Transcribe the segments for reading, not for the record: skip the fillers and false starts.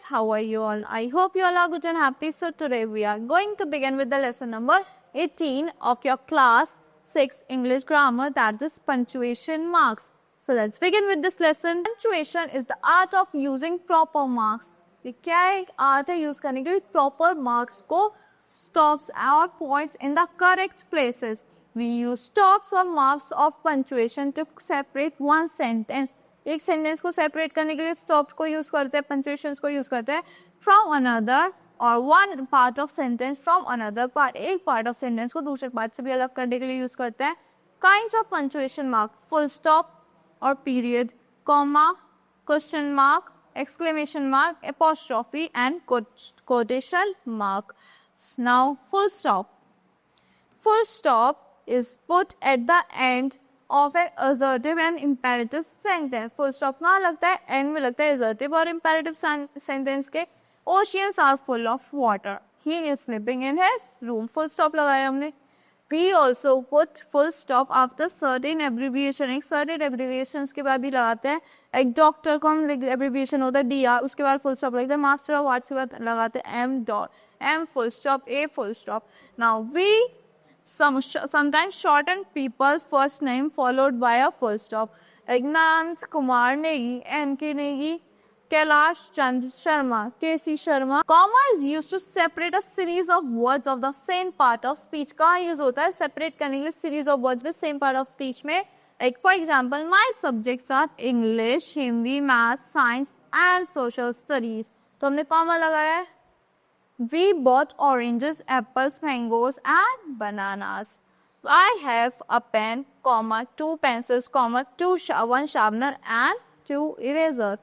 how are you all? I hope you all are good and happy. So today we are going to begin with the lesson number 18 of your class 6 English grammar, that is punctuation marks. So let's begin with this lesson. Punctuation is the art of using proper marks. ये क्या एक art है use करने के proper marks को stops or points in the correct places. We use stops or marks of punctuation to separate one sentence. एक sentence को separate करने के लिए स्टॉप्स को यूज करते हैं, पंक्चुएशंस को यूज करते हैं फ्रॉम अनदर और one part of sentence from another part, एक पार्ट ऑफ सेंटेंस को दूसरे पार्ट से भी अलग करने के लिए यूज करते हैं. Kinds of punctuation mark: full stop और period, comma, question mark, exclamation mark, apostrophe and quotation mark. Now full stop. Full stop is put at the end of an assertive and imperative sentence. Full stop कहाँ लगता है? End में लगता है assertive और imperative sentence के. Oceans are full of water. He is sleeping in his room. Full stop लगाया हमने. We also put full stop after certain abbreviation. एक certain abbreviations के बाद भी लगाते हैं. एक डॉक्टर को हम abbreviation होता है DR, उसके बाद full stop लगता है. मास्टर ऑफ आर्ट्स के बाद लगाते हैं M dot, M full stop, A full stop. Now we sometimes shorten people's first name followed by a full stop. Like Nant Kumar Negi, NK Negi, Kailash Chandra Sharma, KC Sharma. Comma is used to separate a series of words of the same part of speech. कहाँ use होता है? Separate करने के लिए series of words में same part of speech में. Like for example, my subjects are English, Hindi, Math, Science and Social Studies. तो हमने comma लगाया है. We bought oranges, apples, mangoes and bananas. I have a pen, comma, 2 pencils, comma, 1 sharpener and 2 eraser.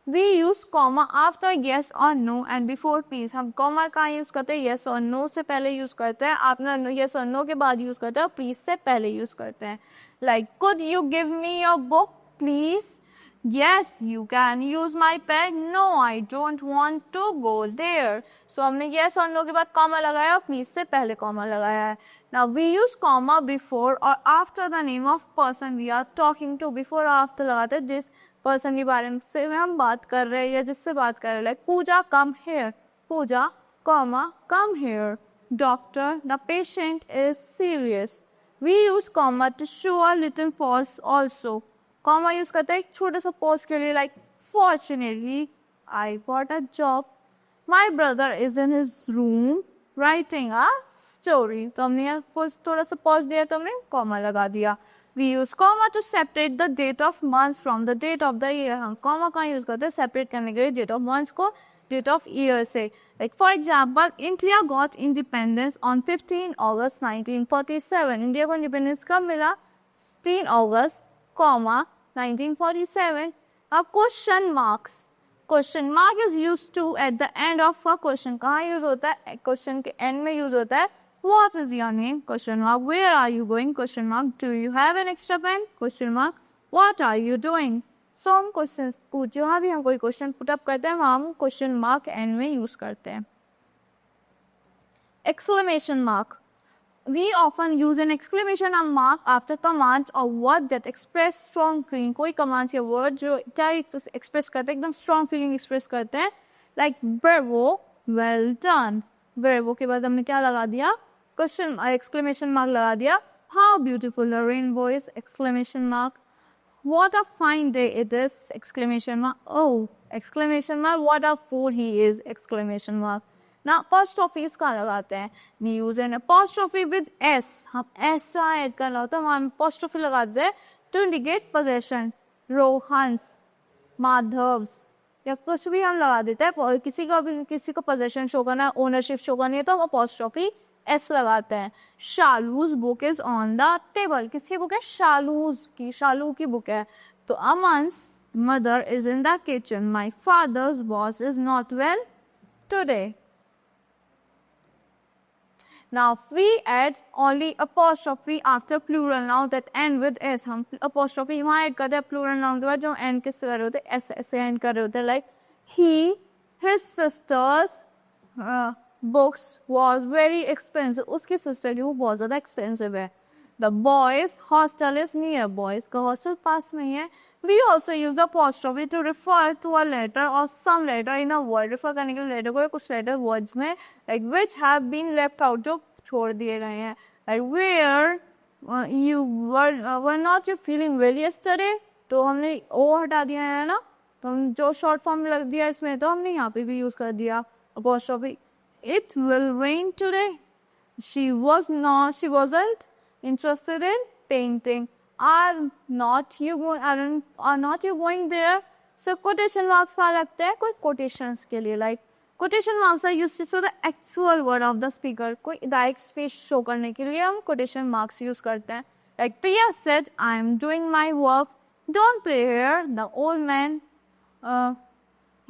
We use comma after yes or no and before please. हम comma कहाँ use करते हैं? Yes और no से पहले use करते हैं. आपने yes और no के बाद use करते हैं और please से पहले use करते हैं. Like, could you give me your book, please? Yes, you can use my pen. No, I don't want to go there. So हमने yes और no के बाद comma लगाया और please से पहले comma लगाया है. Now we use comma before or after the name of person we are talking to. Before or after लगाते हैं जिस पर्सन के बारे में से हम बात कर रहे हैं या जिससे बात कर रहे हैं. Like Pooja come here, Pooja comma come here. Doctor, the patient is serious. We use comma to show a little pause also. Comma use करते हैं एक छोटे सा पॉज के लिए. Like fortunately I got a job. My brother is in his room writing a story. तो हमने यहाँ थोड़ा सा पॉज दिया तो हमने कॉमा लगा दिया. We use comma to separate the date of months from the date of the year. हम comma कहाँ use करते हैं? Separate करने के लिए date of months को date of year से. Like for example, India got independence on 15 August 1947. India को independence कब मिला? 15 August, comma 1947. अब question marks. Question mark is used to at the end of a question. कहाँ use होता है? Question के end में use होता है. What is your name? Question mark. Where are you going? Question mark. Do you have an extra pen? Question mark. What are you doing? So हम question को जहाँ भी हम कोई क्वेश्चन पुट अप करते हैं वहाँ हम क्वेश्चन मार्क एंड में यूज करते हैं. Exclamation mark. We often use an exclamation mark after commands or words that express strong feeling. कोई commands या word जो क्या express करते हैं, एकदम strong feeling express करते हैं. Like bravo, well done. Bravo के बाद हमने क्या लगा दिया? क्वेश्चन एक्सक्लेमेशन मार्क लगा दिया. How beautiful the rainbow is, exclamation mark. What a fine day it is, exclamation mark. Oh, exclamation mark. What a fool he is, exclamation mark. ना apostrophe कहाँ लगाते हैं? We use an apostrophe with S. हम S add करना होता है वहाँ apostrophe लगाते हैं to indicate possession. Rohan's, Madhav's या कुछ भी हम लगा देते हैं. किसी को पोजेशन शो करना है, ओनरशिप शो करनी है तो हम अपोस्ट्रोफी एस लगाते हैं. Shalu's book is on the table. किसकी बुक है? शालूज की, शालू की बुक है. तो Aman's mother is in the kitchen. My father's boss is not well today. Now we add only apostrophe after plural noun that end with s. हम apostrophe वहाँ add करते हैं plural noun के बाद जो end किससे कर रहे होते हैं? s से end कर रहे होते हैं. Like he, his sister's books was very expensive. उसकी sister की वो बहुत ज़्यादा expensive है. The boys hostel is near. Boys का hostel पास में ही है. We also use the apostrophe to refer to a letter or some letter in a word. Refer करने के लिए letter को कुछ letter words में like which have been left out जो छोड़ दिए गए हैं. Like where you were not you feeling well yesterday, तो हमने ओ हटा दिया है ना, तो हम जो short form लग दिया इसमें तो हमने यहाँ पे भी use कर दिया apostrophe. It will rain today. She wasn't interested in painting. Are not you going there? So quotation marks कहाँ लगते हैं? कोई quotations के लिए, like quotation marks are used to show the actual word of the speaker. कोई direct speech show करने के लिए हम quotation marks use करते हैं. Like Priya said, I am doing my work. Don't play here. The old man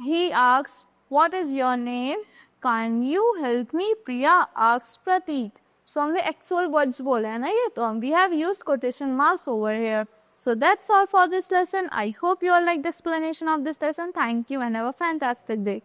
he asked, what is your name? Can you help me? Priya asked Prateek. So हमने actual words बोले हैं ना ये, तो हम we have used quotation marks over here. So that's all for this lesson. I hope you all like the explanation of this lesson. Thank you and have a fantastic day.